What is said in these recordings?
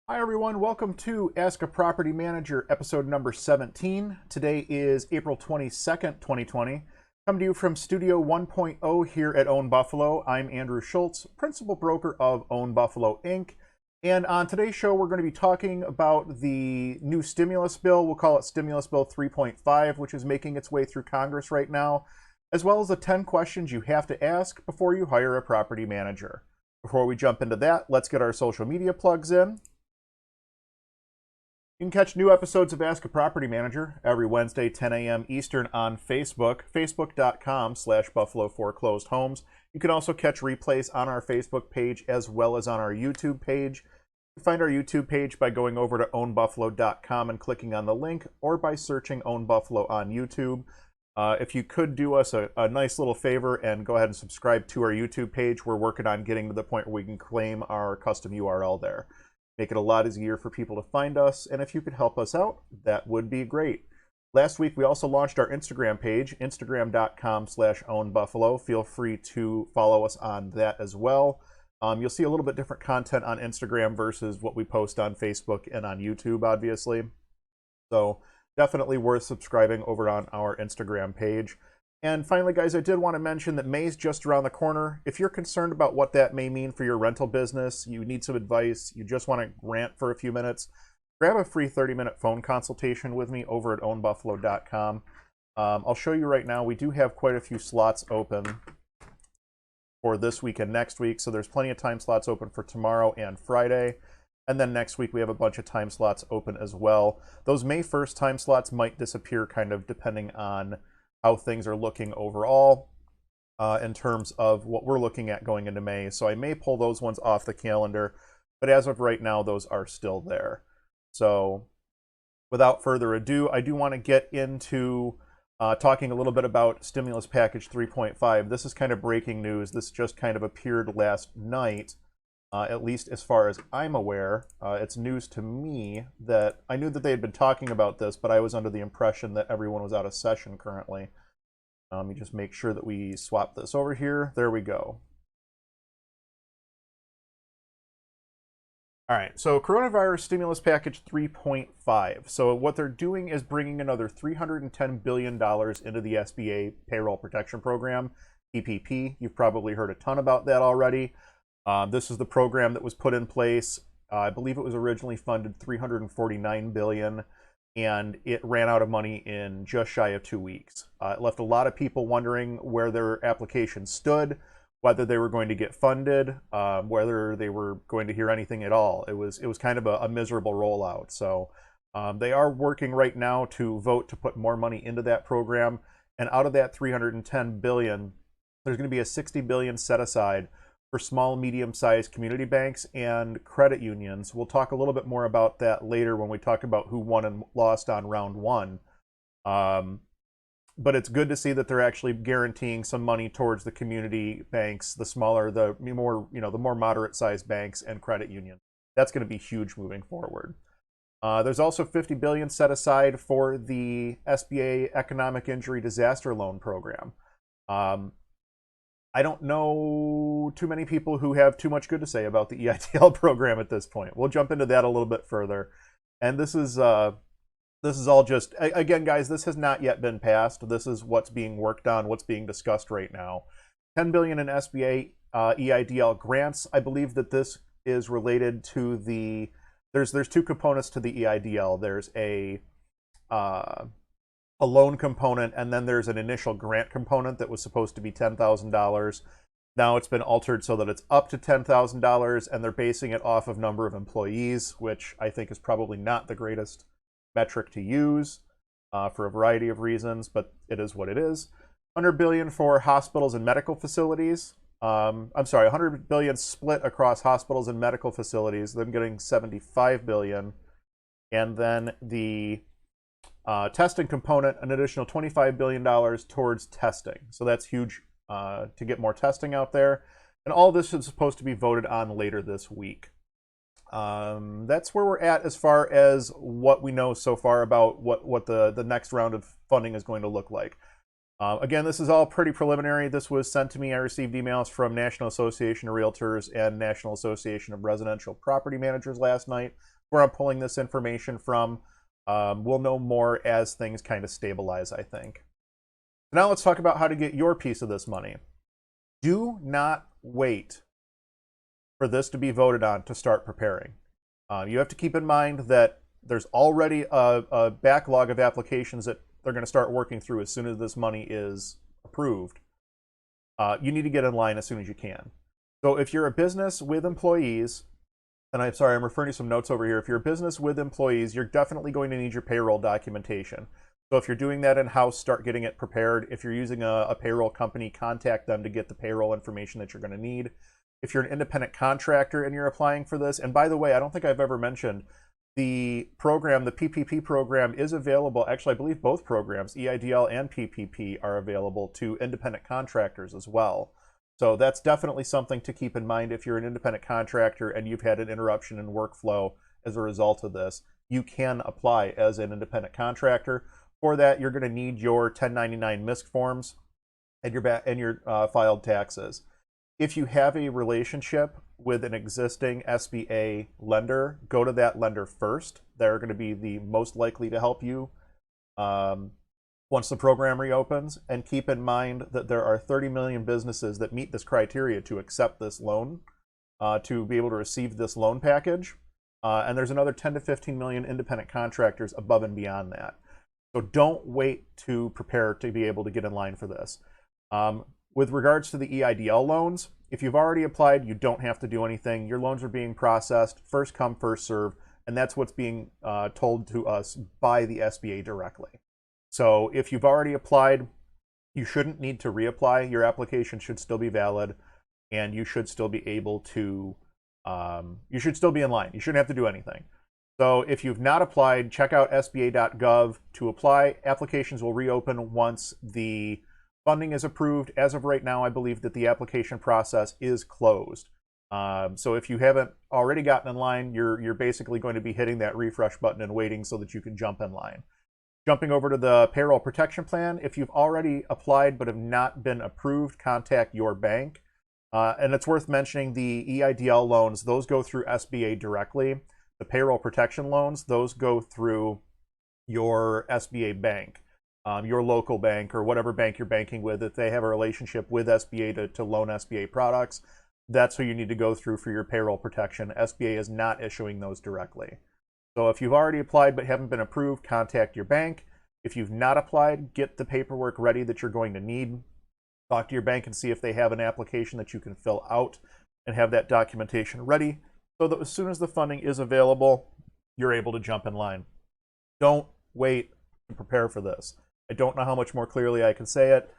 Hi everyone, welcome to Ask a Property Manager episode number 17. Today is April 22nd, 2020. Coming to you from Studio 1.0 here at Own Buffalo. I'm Andrew Schultz, principal broker of Own Buffalo Inc. And on today's show, we're going to be talking about the new stimulus bill. We'll call it Stimulus Bill 3.5, which is making its way through Congress right now, as well as the 10 questions you have to ask before you hire a property manager. Before we jump into that, let's get our social media plugs in. You can catch new episodes of Ask a Property Manager every Wednesday, 10 a.m. Eastern on Facebook, facebook.com/Buffalo Foreclosed Homes. You can also catch replays on our Facebook page as well as on our YouTube page. You can find our YouTube page by going over to ownbuffalo.com and clicking on the link, or by searching Own Buffalo on YouTube. If you could do us a nice little favor and go ahead and subscribe to our YouTube page, we're working on getting to the point where we can claim our custom URL there. Make it a lot easier for people to find us, and if you could help us out, that would be great. Last week, we also launched our Instagram page, instagram.com/ownbuffalo. Feel free to follow us on that as well. You'll see a little bit different content on Instagram versus what we post on Facebook and on YouTube, obviously. So definitely worth subscribing over on our Instagram page. And finally, guys, I did want to mention that May's just around the corner. If you're concerned about what that may mean for your rental business, you need some advice, you just want to rant for a few minutes, grab a free 30-minute phone consultation with me over at ownbuffalo.com. I'll show you right now, we do have quite a few slots open for this week and next week, so there's plenty of time slots open for tomorrow and Friday. And then next week, we have a bunch of time slots open as well. Those May 1st time slots might disappear kind of depending on how things are looking overall in terms of what we're looking at going into May. So I may pull those ones off the calendar, but as of right now, those are still there. So without further ado, I do want to get into talking a little bit about Stimulus Package 3.5. This is kind of breaking news. This just kind of appeared last night, at least as far as I'm aware. It's news to me that I knew that they had been talking about this, but I was under the impression that everyone was out of session currently. Let me just make sure that we swap this over here. There we go. All right, so Coronavirus Stimulus Package 3.5. So what they're doing is bringing another $310 billion into the SBA Payroll Protection Program, PPP. You've probably heard a ton about that already. This is the program that was put in place. I believe it was originally funded $349 billion, and it ran out of money in just shy of 2 weeks. It left a lot of people wondering where their application stood, whether they were going to get funded, whether they were going to hear anything at all. It was kind of a miserable rollout. So they are working right now to vote to put more money into that program, and out of that $310 billion, there's going to be a $60 billion set aside for small, medium-sized community banks and credit unions. We'll talk a little bit more about that later when we talk about who won and lost on round one. But it's good to see that they're actually guaranteeing some money towards the community banks, the smaller, the more, the more moderate-sized banks and credit unions. That's going to be huge moving forward. There's also $50 billion set aside for the SBA Economic Injury Disaster Loan Program. I don't know too many people who have too much good to say about the EIDL program at this point. We'll jump into that a little bit further. And this is all just, again, guys, this has not yet been passed. This is what's being worked on, what's being discussed right now. $10 billion in SBA EIDL grants. I believe that this is related to the, there's two components to the EIDL. There's a loan component, and then there's an initial grant component that was supposed to be $10,000. Now it's been altered so that it's up to $10,000, and they're basing it off of number of employees, which I think is probably not the greatest metric to use for a variety of reasons, but it is what it is. $100 billion for hospitals and medical facilities. I'm sorry, $100 billion split across hospitals and medical facilities, them getting $75 billion. And then the testing component, an additional $25 billion towards testing. So that's huge to get more testing out there. And all this is supposed to be voted on later this week. That's where we're at as far as what we know so far about what the next round of funding is going to look like. Again, this is all pretty preliminary. This was sent to me. I received emails from National Association of Realtors and National Association of Residential Property Managers last night, where I'm pulling this information from. We'll know more as things kind of stabilize, I think. Now let's talk about how to get your piece of this money. Do not wait for this to be voted on to start preparing. You have to keep in mind that there's already a backlog of applications that they're going to start working through as soon as this money is approved. You need to get in line as soon as you can. So if you're a business with employees, and I'm sorry, I'm referring to some notes over here. If you're a business with employees, you're definitely going to need your payroll documentation. So if you're doing that in-house, start getting it prepared. If you're using a payroll company, contact them to get the payroll information that you're going to need. If you're an independent contractor and you're applying for this, and by the way, I don't think I've ever mentioned, the program, the PPP program, is available. Actually, I believe both programs, EIDL and PPP, are available to independent contractors as well. So that's definitely something to keep in mind if you're an independent contractor and you've had an interruption in workflow as a result of this. You can apply as an independent contractor. For that, you're going to need your 1099 MISC forms and your filed taxes. If you have a relationship with an existing SBA lender, go to that lender first. They're going to be the most likely to help you once the program reopens. And keep in mind that there are 30 million businesses that meet this criteria to accept this loan, to be able to receive this loan package. And there's another 10 to 15 million independent contractors above and beyond that. So don't wait to prepare to be able to get in line for this. With regards to the EIDL loans, if you've already applied, you don't have to do anything. Your loans are being processed, first come, first serve, and that's what's being told to us by the SBA directly. So if you've already applied, you shouldn't need to reapply. Your application should still be valid, and you should still be able to, you should still be in line. You shouldn't have to do anything. So if you've not applied, check out sba.gov to apply. Applications will reopen once the funding is approved. As of right now, I believe that the application process is closed. So if you haven't already gotten in line, you're basically going to be hitting that refresh button and waiting so that you can jump in line. Jumping over to the payroll protection plan, if you've already applied but have not been approved, contact your bank. And it's worth mentioning the EIDL loans, those go through SBA directly. The payroll protection loans, those go through your SBA bank, your local bank or whatever bank you're banking with. If they have a relationship with SBA to loan SBA products, that's who you need to go through for your payroll protection. SBA is not issuing those directly. So if you've already applied but haven't been approved, contact your bank. If you've not applied, get the paperwork ready that you're going to need. Talk to your bank and see if they have an application that you can fill out and have that documentation ready so that as soon as the funding is available, you're able to jump in line. Don't wait to prepare for this. I don't know how much more clearly I can say it.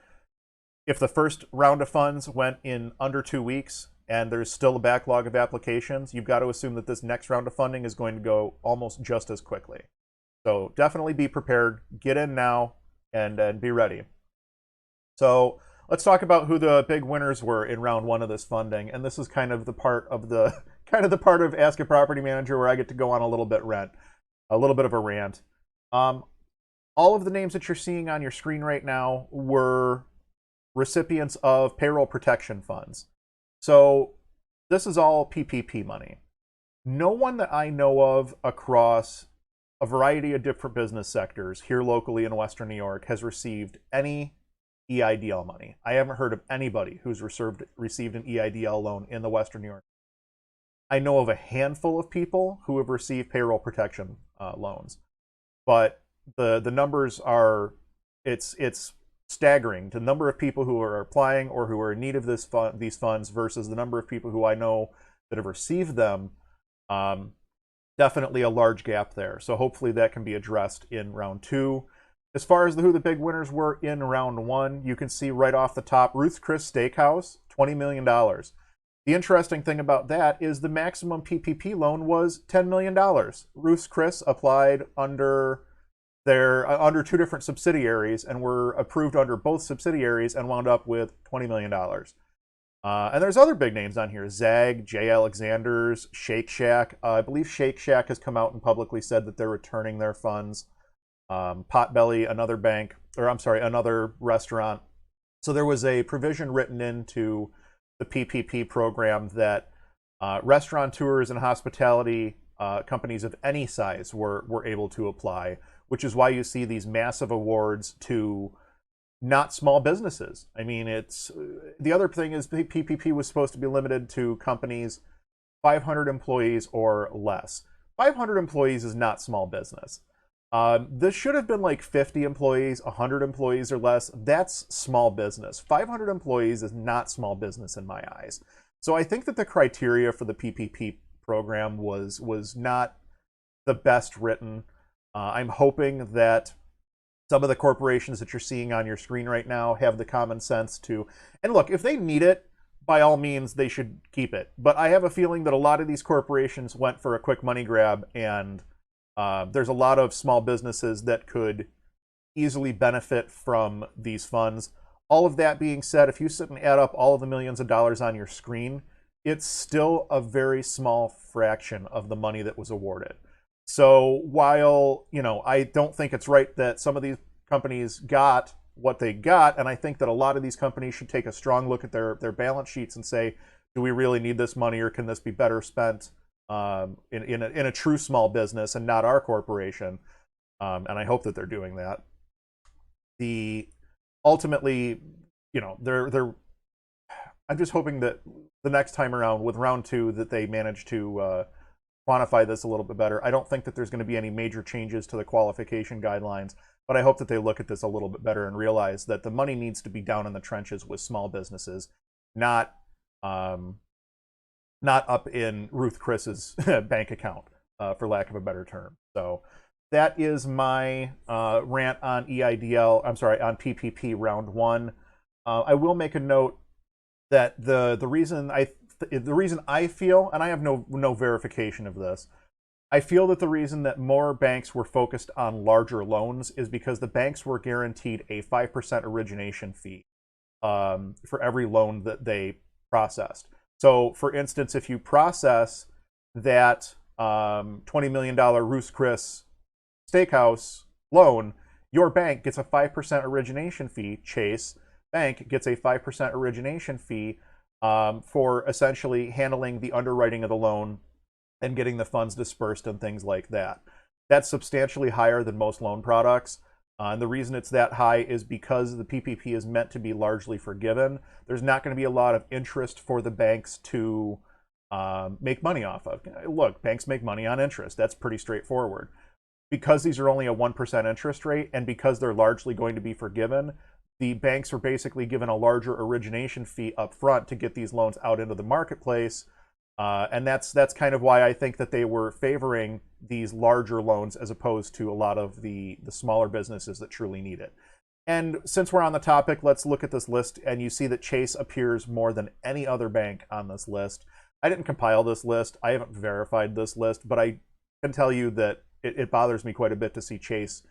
If the first round of funds went in under 2 weeks and there's still a backlog of applications, you've got to assume that this next round of funding is going to go almost just as quickly. So definitely be prepared, get in now, and be ready. So let's talk about who the big winners were in round one of this funding. And this is kind of the part of Ask a Property Manager where I get to go on a little bit of a rant. All of the names that you're seeing on your screen right now were recipients of payroll protection funds. So this is all PPP money. No one that I know of across a variety of different business sectors here locally in Western New York has received any EIDL money. I haven't heard of anybody who's received an EIDL loan in the Western New York. I know of a handful of people who have received payroll protection loans, but the numbers are, it's staggering. The number of people who are applying or who are in need of these funds versus the number of people who I know that have received them. Definitely a large gap there. So hopefully that can be addressed in round two. As far as who the big winners were in round one, you can see right off the top, Ruth's Chris Steakhouse, $20 million. The interesting thing about that is the maximum PPP loan was $10 million. Ruth's Chris applied under two different subsidiaries and were approved under both subsidiaries and wound up with $20 million. And there's other big names on here: Zag, J. Alexander's, Shake Shack. I believe Shake Shack has come out and publicly said that they're returning their funds. Potbelly, another bank. or I'm sorry, another restaurant. So there was a provision written into the PPP program that restaurateurs and hospitality companies of any size were able to apply, which is why you see these massive awards to not small businesses. I mean, it's the other thing is the PPP was supposed to be limited to companies 500 employees or less. 500 employees is not small business. This should have been like 50 employees, 100 employees or less. That's small business. 500 employees is not small business in my eyes. So I think that the criteria for the PPP program was not the best written. I'm hoping that some of the corporations that you're seeing on your screen right now have the common sense to, and look, if they need it, by all means, they should keep it. But I have a feeling that a lot of these corporations went for a quick money grab, and there's a lot of small businesses that could easily benefit from these funds. All of that being said, if you sit and add up all of the millions of dollars on your screen, it's still a very small fraction of the money that was awarded. So while, I don't think it's right that some of these companies got what they got, and I think that a lot of these companies should take a strong look at their balance sheets and say, do we really need this money, or can this be better spent in a true small business and not our corporation? And I hope that they're doing that. Ultimately, I'm just hoping that the next time around with round 2 that they manage to quantify this a little bit better. I don't think that there's going to be any major changes to the qualification guidelines, but I hope that they look at this a little bit better and realize that the money needs to be down in the trenches with small businesses, not up in Ruth Chris's bank account, for lack of a better term. So that is my rant on on PPP round 1. I will make a note that the reason I feel, and I have no verification of this, I feel that the reason that more banks were focused on larger loans is because the banks were guaranteed a 5% origination fee for every loan that they processed. So, for instance, if you process that $20 million Ruth's Chris Steakhouse loan, your bank gets a 5% origination fee. Chase Bank gets a 5% origination fee for essentially handling the underwriting of the loan and getting the funds dispersed and things like that. That's substantially higher than most loan products. And the reason it's that high is because the PPP is meant to be largely forgiven. There's not going to be a lot of interest for the banks to make money off of. Look, banks make money on interest. That's pretty straightforward. Because these are only a 1% interest rate, and because they're largely going to be forgiven, the banks are basically given a larger origination fee up front to get these loans out into the marketplace. And that's kind of why I think that they were favoring these larger loans as opposed to a lot of the smaller businesses that truly need it. And since we're on the topic, let's look at this list, and you see that Chase appears more than any other bank on this list. I didn't compile this list. I haven't verified this list, but I can tell you that it bothers me quite a bit to see Chase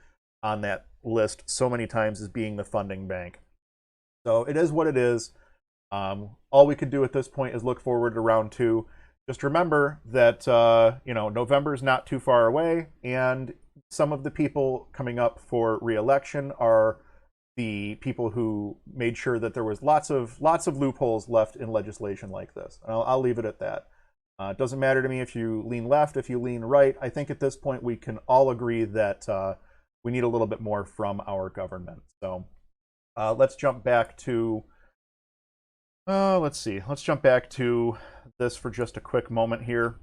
on that list so many times as being the funding bank. So it is what it is. All we could do at this point is look forward to round 2. Just remember that November is not too far away, and some of the people coming up for re-election are the people who made sure that there was lots of loopholes left in legislation like this. And I'll leave it at that. It doesn't matter to me if you lean left, if you lean right. I think at this point we can all agree that we need a little bit more from our government. So let's jump back to let's jump back to this for just a quick moment here.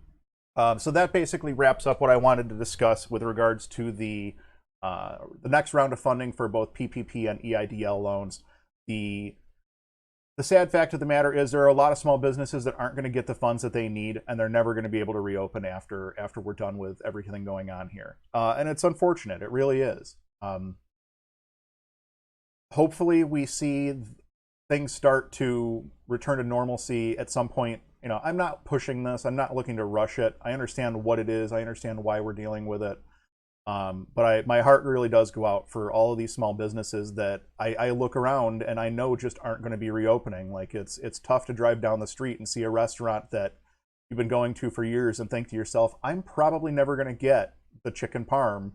So that basically wraps up what I wanted to discuss with regards to the next round of funding for both PPP and EIDL loans. The sad fact of the matter is there are a lot of small businesses that aren't going to get the funds that they need, and they're never going to be able to reopen after we're done with everything going on here. And it's unfortunate. It really is. Hopefully we see things start to return to normalcy at some point. I'm not pushing this. I'm not looking to rush it. I understand what it is. I understand why we're dealing with it. But my heart really does go out for all of these small businesses that I look around and I know just aren't going to be reopening. Like it's tough to drive down the street and see a restaurant that you've been going to for years and think to yourself, I'm probably never going to get the chicken parm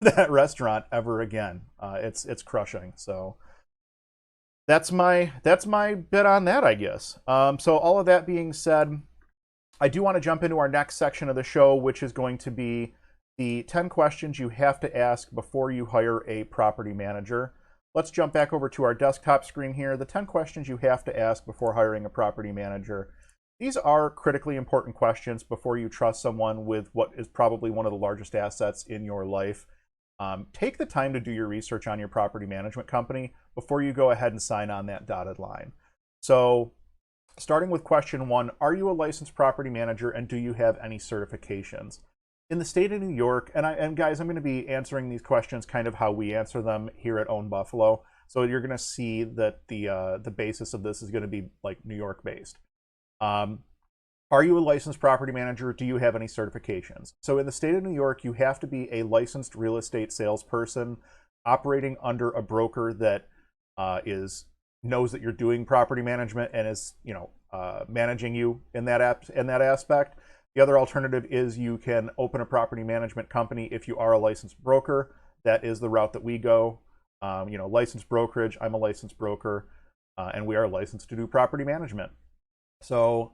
that restaurant ever again. It's crushing. So that's my bit on that, I guess. So all of that being said, I do want to jump into our next section of the show, which is going to be the 10 questions you have to ask before you hire a property manager. Let's jump back over to our desktop screen here. The 10 questions you have to ask before hiring a property manager. These are critically important questions before you trust someone with what is probably one of the largest assets in your life. Take the time to do your research on your property management company before you go ahead and sign on that dotted line. So starting with question 1, are you a licensed property manager and do you have any certifications? In the state of New York, and guys, I'm going to be answering these questions kind of how we answer them here at Own Buffalo. So you're going to see that the basis of this is going to be like New York based. Are you a licensed property manager? Do you have any certifications? So in the state of New York, you have to be a licensed real estate salesperson operating under a broker that knows that you're doing property management and is managing you in that aspect. The other alternative is you can open a property management company if you are a licensed broker. That is the route that we go. Licensed brokerage. I'm a licensed broker, and we are licensed to do property management. So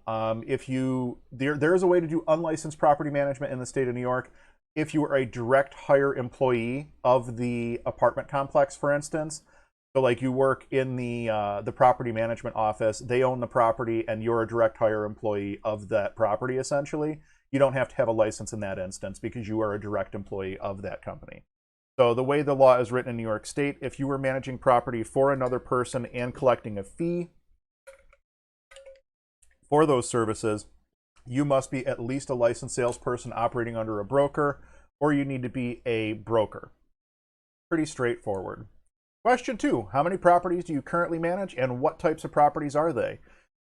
there is a way to do unlicensed property management in the state of New York. If you are a direct hire employee of the apartment complex, for instance, so like you work in the property management office, they own the property and you're a direct hire employee of that property, essentially. You don't have to have a license in that instance because you are a direct employee of that company. So the way the law is written in New York State, if you were managing property for another person and collecting a fee for those services, you must be at least a licensed salesperson operating under a broker, or you need to be a broker. Pretty straightforward. Question 2, how many properties do you currently manage and what types of properties are they?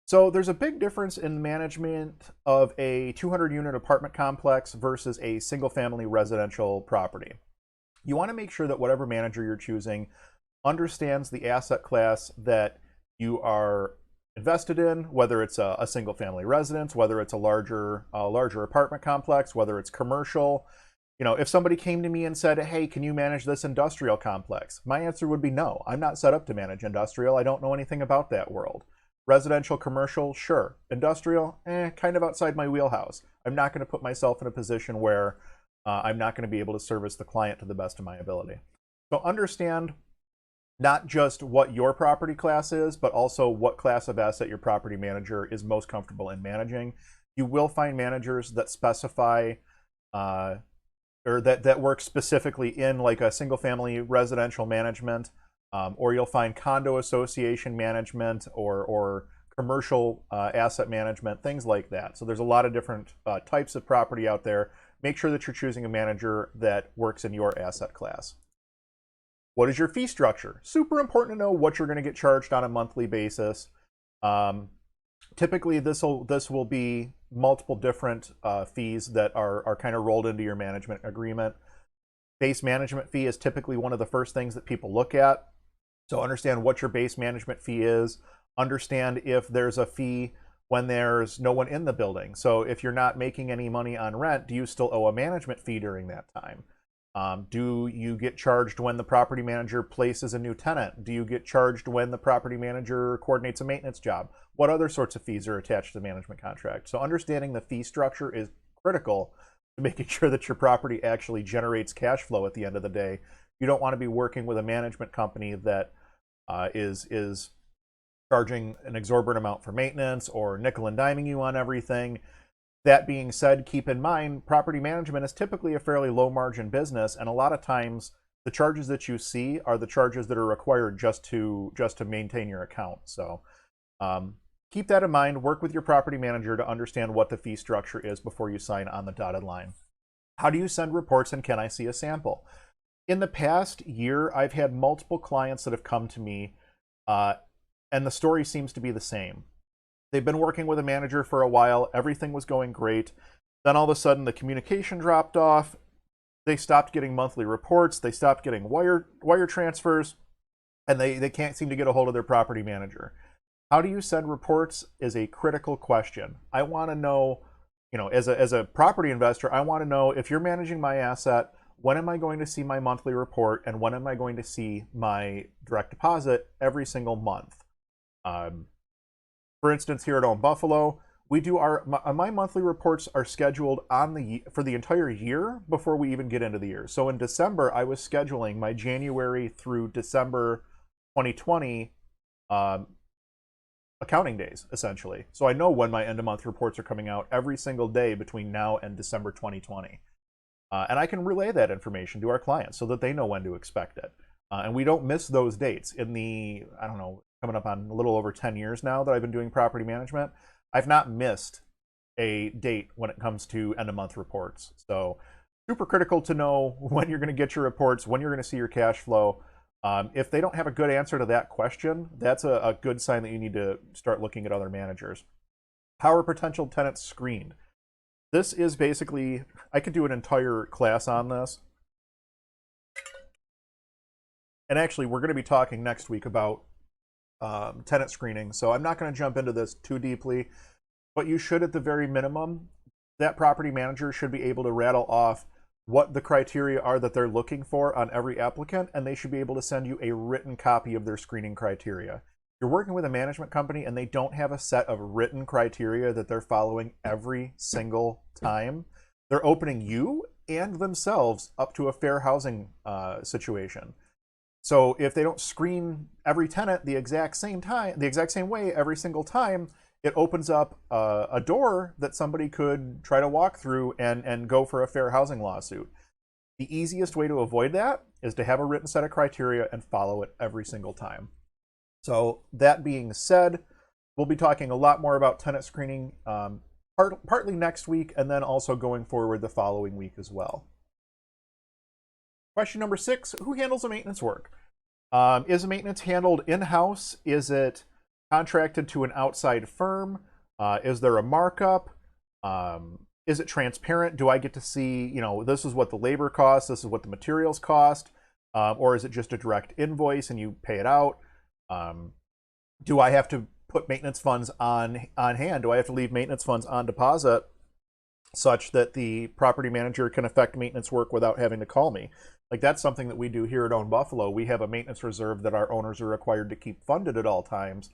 So there's a big difference in management of a 200-unit apartment complex versus a single-family residential property. You want to make sure that whatever manager you're choosing understands the asset class that you are invested in, whether it's a single-family residence, whether it's a larger apartment complex, whether it's commercial. If somebody came to me and said, hey, can you manage this industrial complex? My answer would be no. I'm not set up to manage industrial. I don't know anything about that world. Residential, commercial, sure. Industrial, kind of outside my wheelhouse. I'm not going to put myself in a position where I'm not going to be able to service the client to the best of my ability. So understand not just what your property class is, but also what class of asset your property manager is most comfortable in managing. You will find managers that specify or that work specifically in like a single family residential management, or you'll find condo association management or commercial asset management, things like that. So there's a lot of different types of property out there. Make sure that you're choosing a manager that works in your asset class. What is your fee structure? Super important to know what you're going to get charged on a monthly basis. Typically, this will be multiple different fees that are kind of rolled into your management agreement. Base management fee is typically one of the first things that people look at. So understand what your base management fee is. Understand if there's a fee when there's no one in the building. So if you're not making any money on rent, do you still owe a management fee during that time? Do you get charged when the property manager places a new tenant? Do you get charged when the property manager coordinates a maintenance job? What other sorts of fees are attached to the management contract? So understanding the fee structure is critical to making sure that your property actually generates cash flow at the end of the day. You don't want to be working with a management company that is charging an exorbitant amount for maintenance or nickel and diming you on everything. That being said, keep in mind, property management is typically a fairly low margin business, and a lot of times the charges that you see are the charges that are required just to maintain your account. So keep that in mind. Work with your property manager to understand what the fee structure is before you sign on the dotted line. How do you send reports, and can I see a sample? In the past year, I've had multiple clients that have come to me, and the story seems to be the same. They've been working with a manager for a while. Everything was going great. Then all of a sudden, the communication dropped off. They stopped getting monthly reports. They stopped getting wire transfers, and they can't seem to get a hold of their property manager. How do you send reports is a critical question. I want to know, as a property investor, I want to know if you're managing my asset, when am I going to see my monthly report, and when am I going to see my direct deposit every single month. For instance, here at Own Buffalo, we do my monthly reports are scheduled for the entire year before we even get into the year. So in December, I was scheduling my January through December 2020 accounting days, essentially. So I know when my end of month reports are coming out every single day between now and December 2020. And I can relay that information to our clients so that they know when to expect it. And we don't miss those dates. In the, I don't know, coming up on a little over 10 years now that I've been doing property management, I've not missed a date when it comes to end of month reports. So super critical to know when you're going to get your reports, when you're going to see your cash flow. If they don't have a good answer to that question, that's a good sign that you need to start looking at other managers. How are potential tenants screened? This is basically, I could do an entire class on this. And actually, we're going to be talking next week about tenant screening. So I'm not going to jump into this too deeply, but you should, at the very minimum, that property manager should be able to rattle off what the criteria are that they're looking for on every applicant, and they should be able to send you a written copy of their screening criteria. If you're working with a management company and they don't have a set of written criteria that they're following every single time, they're opening you and themselves up to a fair housing situation. So if they don't screen every tenant the exact same way every single time, it opens up a door that somebody could try to walk through and go for a fair housing lawsuit. The easiest way to avoid that is to have a written set of criteria and follow it every single time. So that being said, we'll be talking a lot more about tenant screening partly next week, and then also going forward the following week as well. Question number 6, who handles the maintenance work? Is the maintenance handled in-house? Is it contracted to an outside firm? Is there a markup? Is it transparent? Do I get to see, this is what the labor costs, this is what the materials cost, or is it just a direct invoice and you pay it out? Do I have to put maintenance funds on hand? Do I have to leave maintenance funds on deposit such that the property manager can effect maintenance work without having to call me? Like, that's something that we do here at Own Buffalo. We have a maintenance reserve that our owners are required to keep funded at all times,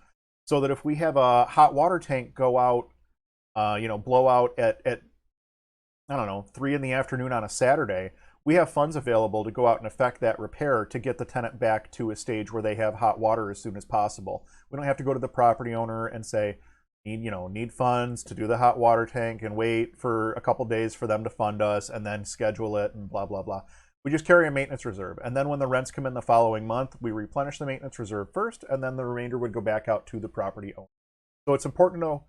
so that if we have a hot water tank go out, blow out at I don't know, 3 in the afternoon on a Saturday, we have funds available to go out and effect that repair to get the tenant back to a stage where they have hot water as soon as possible. We don't have to go to the property owner and say, need funds to do the hot water tank and wait for a couple days for them to fund us and then schedule it and blah, blah, blah. We just carry a maintenance reserve. And then when the rents come in the following month, we replenish the maintenance reserve first, and then the remainder would go back out to the property owner. So it's important to know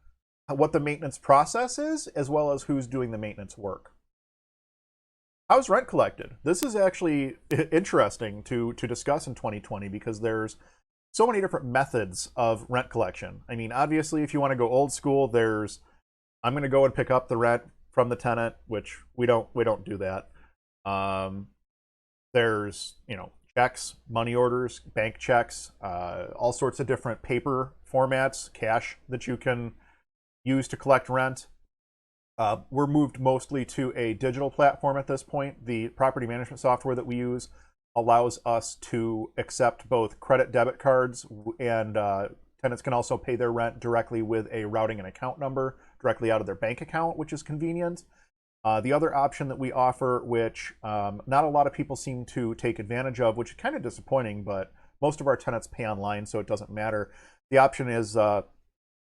what the maintenance process is, as well as who's doing the maintenance work. How's rent collected? This is actually interesting to discuss in 2020 because there's so many different methods of rent collection. I mean, obviously, if you want to go old school, I'm going to go and pick up the rent from the tenant, which we don't do that. There's, checks, money orders, bank checks, all sorts of different paper formats, cash that you can use to collect rent. We're moved mostly to a digital platform at this point. The property management software that we use allows us to accept both credit debit cards, and tenants can also pay their rent directly with a routing and account number directly out of their bank account, which is convenient. The other option that we offer, which not a lot of people seem to take advantage of, which is kind of disappointing, but most of our tenants pay online, so it doesn't matter. The option is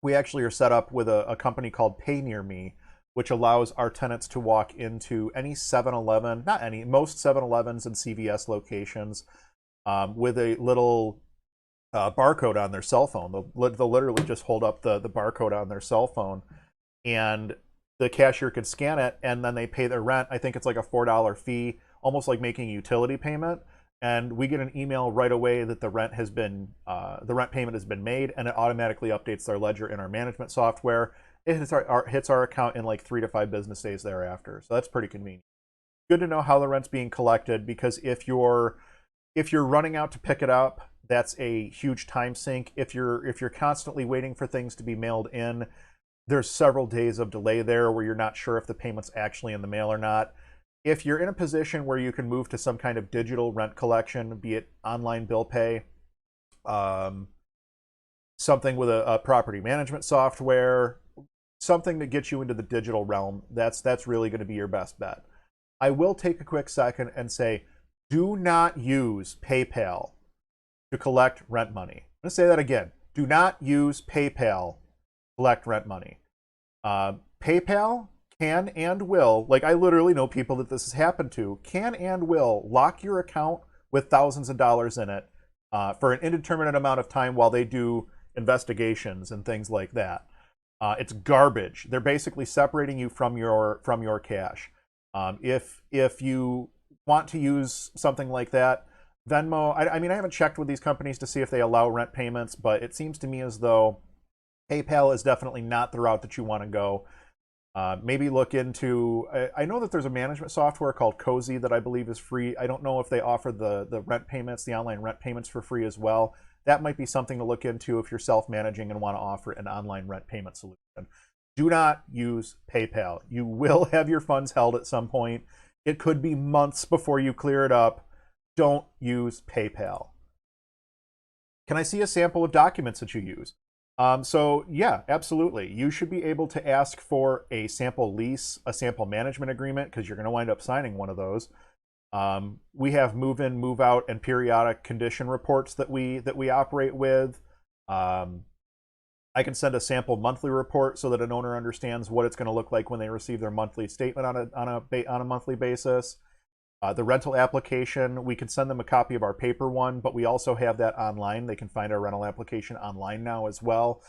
we actually are set up with a company called Pay Near Me, which allows our tenants to walk into any 7-Eleven, most 7-Elevens and CVS locations with a little barcode on their cell phone. They'll literally just hold up the barcode on their cell phone, and the cashier could scan it, and then they pay their rent. I think it's like a $4 fee, almost like making a utility payment. And we get an email right away that the rent payment has been made, and it automatically updates their ledger in our management software. It hits our account in like 3 to 5 business days thereafter. So that's pretty convenient. Good to know how the rent's being collected, because if you're running out to pick it up, that's a huge time sink. If you're constantly waiting for things to be mailed in, there's several days of delay there where you're not sure if the payment's actually in the mail or not. If you're in a position where you can move to some kind of digital rent collection, be it online bill pay, something with a property management software, something that gets you into the digital realm, that's really going to be your best bet. I will take a quick second and say, do not use PayPal to collect rent money. I'm going to say that again. Do not use PayPal to collect rent money. PayPal can and will, like I literally know people that this has happened to, can and will lock your account with thousands of dollars in it for an indeterminate amount of time while they do investigations and things like that. It's garbage. They're basically separating you from your cash. If you want to use something like that, Venmo, I mean, I haven't checked with these companies to see if they allow rent payments, but it seems to me as though PayPal is definitely not the route that you want to go. Maybe look into, I know that there's a management software called Cozy that I believe is free. I don't know if they offer the rent payments, the online rent payments for free as well. That might be something to look into if you're self-managing and want to offer an online rent payment solution. Do not use PayPal. You will have your funds held at some point. It could be months before you clear it up. Don't use PayPal. Can I see a sample of documents that you use? So yeah, absolutely. You should be able to ask for a sample lease, a sample management agreement, because you're going to wind up signing one of those. We have move in, move out, and periodic condition reports that we operate with. I can send a sample monthly report so that an owner understands what it's going to look like when they receive their monthly statement on a monthly basis. The rental application, we can send them a copy of our paper one, but we also have that online. They can find our rental application online now as well.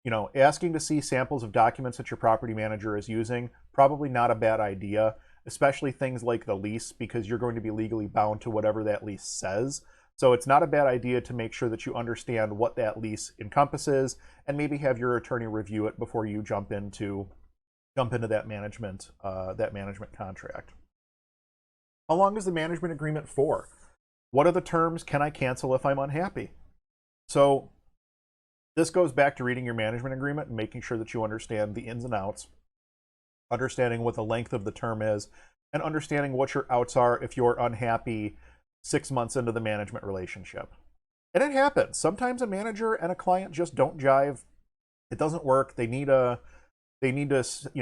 You know, asking to see samples of documents that your property manager is using, probably not a bad idea, especially things like the lease, because you're going to be legally bound to whatever that lease says. So it's not a bad idea to make sure that you understand what that lease encompasses and maybe have your attorney review it before you jump into that management contract. How long is the management agreement for? What are the terms? Can I cancel if I'm unhappy? So this goes back to reading your management agreement and making sure that you understand the ins and outs, understanding what the length of the term is, and understanding what your outs are if you're unhappy 6 months into the management relationship. And it happens. Sometimes a manager and a client just don't jive. It doesn't work. They need to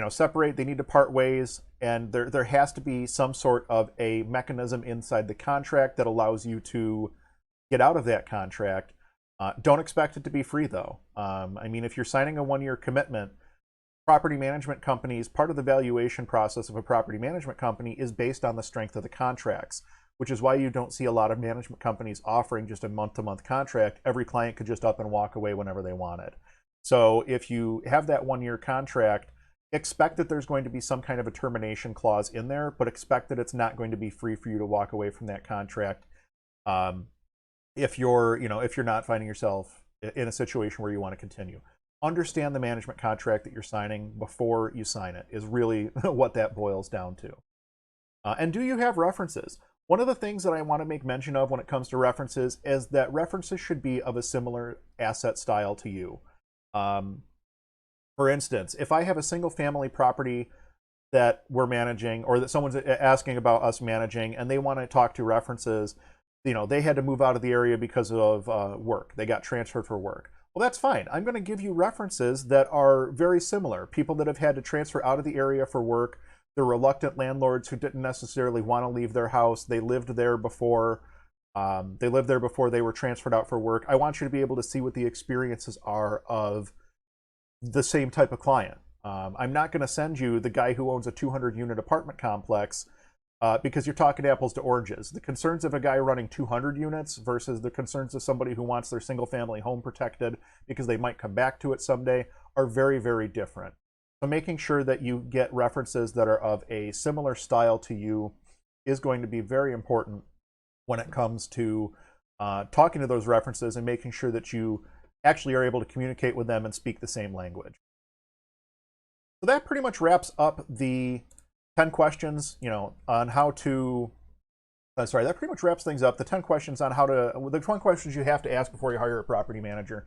separate. They need to part ways, and there has to be some sort of a mechanism inside the contract that allows you to get out of that contract. Don't expect it to be free, though. I mean, if you're signing a 1-year commitment, property management companies, part of the valuation process of a property management company is based on the strength of the contracts, which is why you don't see a lot of management companies offering just a month-to-month contract. Every client could just up and walk away whenever they wanted. So if you have that 1-year contract, expect that there's going to be some kind of a termination clause in there, but expect that it's not going to be free for you to walk away from that contract if you're not finding yourself in a situation where you want to continue. Understand the management contract that you're signing before you sign it is really what that boils down to. And do you have references? One of the things that I want to make mention of when it comes to references is that references should be of a similar asset style to you. For instance, if I have a single family property that we're managing, or that someone's asking about us managing and they want to talk to references, they had to move out of the area because of work. They got transferred for work. Well, that's fine. I'm going to give you references that are very similar. People that have had to transfer out of the area for work. They're reluctant landlords who didn't necessarily want to leave their house. They lived there before they were transferred out for work. I want you to be able to see what the experiences are of the same type of client. I'm not going to send you the guy who owns a 200-unit apartment complex because you're talking apples to oranges. The concerns of a guy running 200 units versus the concerns of somebody who wants their single-family home protected because they might come back to it someday are very, very different. So making sure that you get references that are of a similar style to you is going to be very important when it comes to talking to those references and making sure that you actually are able to communicate with them and speak the same language. So that pretty much wraps up the 10 questions, on how to, that pretty much wraps things up. The 10 questions on the 20 questions you have to ask before you hire a property manager.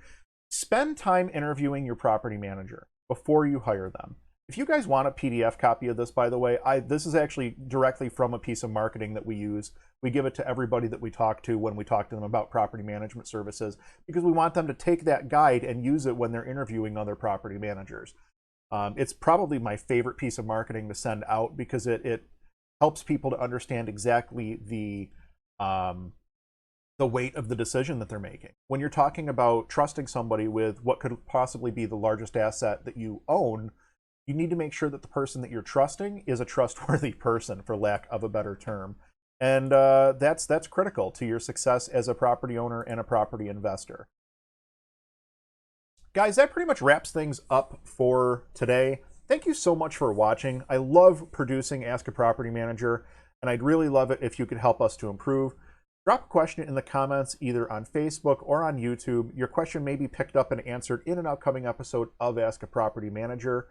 Spend time interviewing your property manager before you hire them. If you guys want a PDF copy of this, by the way, this is actually directly from a piece of marketing that we use. We give it to everybody that we talk to when we talk to them about property management services, because we want them to take that guide and use it when they're interviewing other property managers. It's probably my favorite piece of marketing to send out, because it helps people to understand exactly the weight of the decision that they're making. When you're talking about trusting somebody with what could possibly be the largest asset that you own, you need to make sure that the person that you're trusting is a trustworthy person, for lack of a better term. And that's critical to your success as a property owner and a property investor. Guys, that pretty much wraps things up for today. Thank you so much for watching. I love producing Ask a Property Manager, and I'd really love it if you could help us to improve. Drop a question in the comments either on Facebook or on YouTube. Your question may be picked up and answered in an upcoming episode of Ask a Property Manager.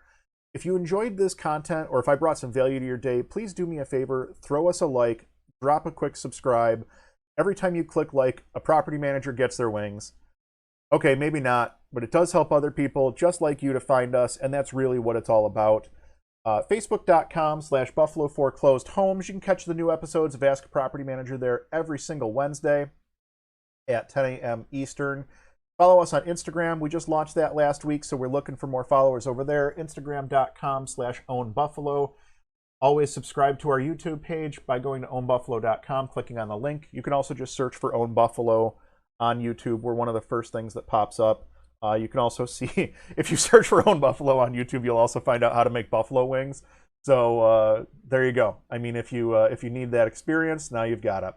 If you enjoyed this content, or if I brought some value to your day, please do me a favor, throw us a like, drop a quick subscribe. Every time you click like, a property manager gets their wings. Okay, maybe not, but it does help other people just like you to find us, and that's really what it's all about. Facebook.com/Buffalo Foreclosed Homes. You can catch the new episodes of Ask a Property Manager there every single Wednesday at 10 a.m. Eastern. Follow us on Instagram. We just launched that last week, so we're looking for more followers over there. Instagram.com/OwnBuffalo. Always subscribe to our YouTube page by going to ownbuffalo.com, clicking on the link. You can also just search for Own Buffalo on YouTube. We're one of the first things that pops up. You can also see, if you search for Own Buffalo on YouTube, you'll also find out how to make buffalo wings. So there you go. I mean, if you need that experience, now you've got it.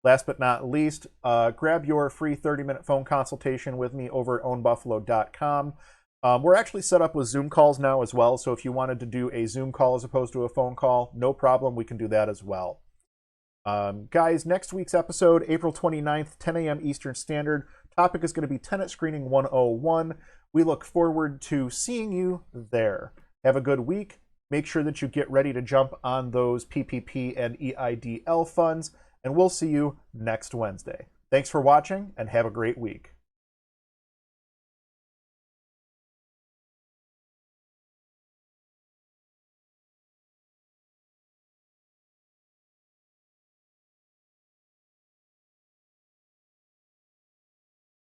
Last but not least, grab your free 30-minute phone consultation with me over at ownbuffalo.com. We're actually set up with Zoom calls now as well, so if you wanted to do a Zoom call as opposed to a phone call, no problem, we can do that as well. Guys, next week's episode, April 29th, 10 a.m. Eastern Standard. Topic is going to be Tenant Screening 101. We look forward to seeing you there. Have a good week. Make sure that you get ready to jump on those PPP and EIDL funds, and we'll see you next Wednesday. Thanks for watching, and have a great week.